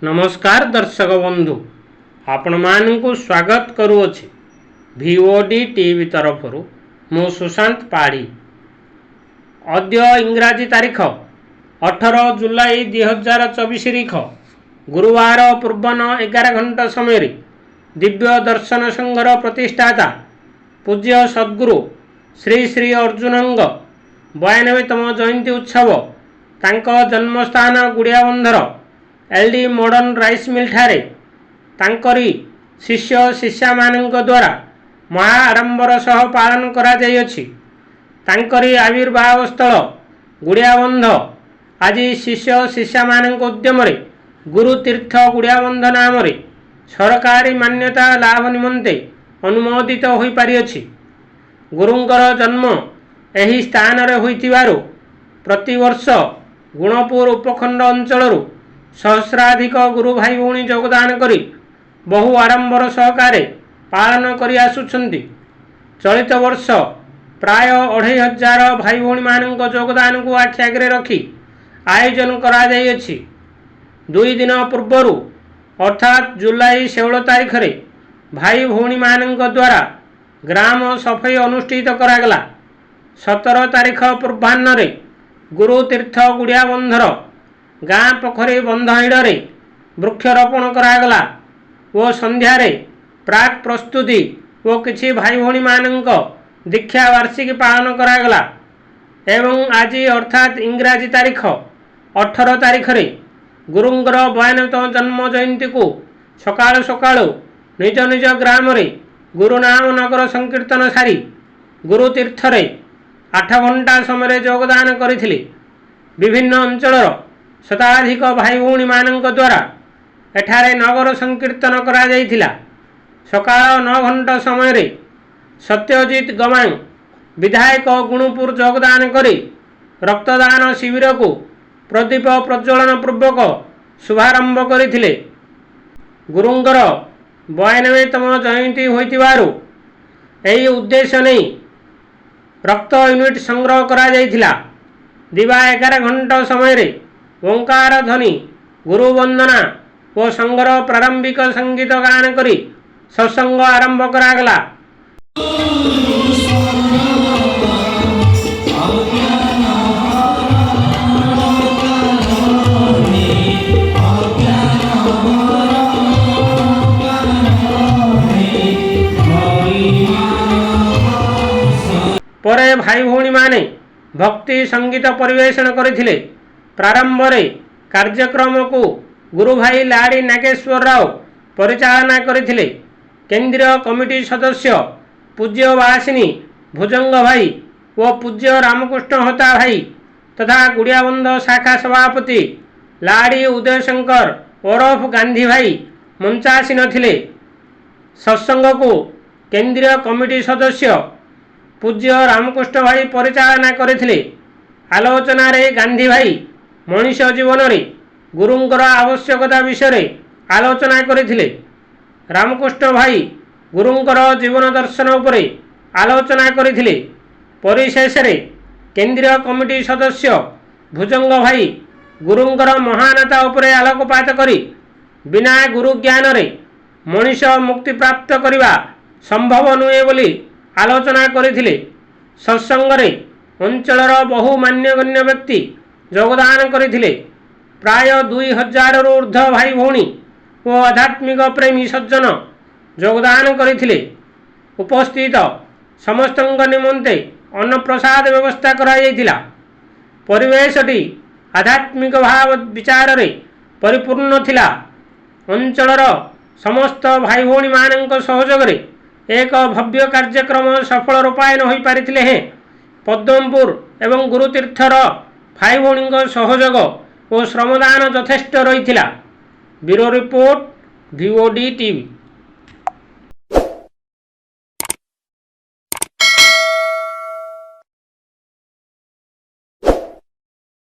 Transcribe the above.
नमस्कार दर्शक बंधु आपण मानू स्वागत करुअछि भिओडी टीवी तरफ मु सुशांत पाढ़ी। अद्य इंग्राजी तारीख 18 जुलाई 2024 तारीख गुरुवार पूर्वन 11 घंटा समय दिव्य दर्शन संघर प्रतिष्ठाता पूज्य सद्गुरु श्री श्री अर्जुनंग 92तम जयंती उत्सव तांको जन्मस्थान गुड़ियाबंधर एलडी मॉडर्न राइस मिल ठारे तांकरी शिष्य शिष्या मानक द्वारा महा आडंबर सह पालन करा जाइछि। तांकरी आविर्भाव स्थल गुड़ियाबंध आज शिष्य शिष्या मानक उद्यम गुरु तीर्थ गुड़ियाबंध नाम सरकारी मान्यता लाभ निमंते अनुमोदित हो पारिछि। गुरुंकर जन्म एही स्थान रे होइतिबारु प्रतिवर्ष गुणपुर उपखंड अंचल सहस्राधिक गुरु भाई भौणी योगदान करी बहु आडंबर सहकारे पालन करी आसुछंती। चलित वर्ष प्राय 2500 भाई भौणी मानक योगदान को आखि आगे रखी आयोजन करा जाइछि। 2 दिन पूर्व अर्थात जुलाई 16 तारीख रे भाई भौणी मानक द्वारा ग्राम सफाई अनुष्ठित करागला। 17 तारीख पूर्वाह्न रे गुरु तीर्थ गुड़ियाबंधर गाँ पोखरी बंध हिड़े वृक्षरोपण करागला और संध्यारे प्राक प्रस्तुति और किछि भाई भौणी मानक दीक्षा वार्षिकी पालन करागला। एवं आज अर्थात इंग्राजी तारीख 18 तारीख रे गुरुंगर 92तम जन्म जयंती को सकाळु सकाळु निज निज ग्राम रे गुरुनाम नगर संकीर्तन सारी गुरु तीर्थ रे 8 घंटा समय योगदान करथिले। विभिन्न अंचल शताधिक भाई भौणी मानक द्वारा एठारे नगर संकीर्तन करा जाइथिला। सकाळ 9 घंटा समय रे सत्यजित गमांग विधायक गुणपुर योगदान करी रक्तदान शिविर को प्रदीप प्रज्वलन पूर्वक शुभारंभ करथिले। गुरुंगर 92तम जयंती होइतिबारु एही उद्देश्य नहीं रक्त यूनिट संग्रह करा जाइथिला। दिवा 11 घंटा समय रे ओंकार ध्वनि गुरु वंदना और संघर प्रारंभिक संगीत गान करी सत्संग आरंभ करागला। परे भाई भौणी माने भक्ति संगीत परिवेषण करथिले। प्रारंभ रे कार्यक्रम को गुरु भाई लाड़ी नागेश्वर राव परिचालना करथिले। केंद्रीय कमिटी सदस्य पूज्य वासिनी भुजंग भाई व पूज्य रामकृष्ण होता भाई तथा गुड़ियाबंध शाखा सभापति लाड़ी उदय शंकर ओरफ गांधी भाई मंचासीन थिले। सत्संग को केंद्रीय कमिटी सदस्य पूज्य रामकृष्ण भाई परिचालना करथिले। आलोचना रे गांधी भाई मनुष्य जीवन रे गुरुंकर आवश्यकता विषय आलोचना करथिले। रामकृष्ण भाई गुरुंकर जीवन दर्शन उपरे आलोचना करथिले। परिशेष रे केंद्रीय कमिटी सदस्य भुजंग भाई गुरुंकर महानता उपरे आलोकपात करी बिना गुरु ज्ञान रे मनुष्य मुक्ति प्राप्त करने संभव नुहे बोली आलोचना करथिले। सत्संग रे अंचलर बहु मान्यगण्य व्यक्ति योगदान करथिले। प्राय 2000 रु ऊर्ध्व भाई भौणी और आध्यात्मिक प्रेमी सज्जन योगदान करथिले। उपस्थित समस्त निमंते अन्न प्रसाद व्यवस्था करा जाइथिला। परिवेशटी आध्यात्मिक भाव विचार रे परिपूर्ण थिला। अंचलर समस्त भाई भौणी मानक सहयोग रे एक भव्य कार्यक्रम सफल रूपायन हो पारिथिले हैं। पद्मपुर एवं गुरुतीर्थर भाई भौणी सहयोग और श्रमदान यथेष्ट रही। ब्यूरो रिपोर्ट भिओडी टीवी।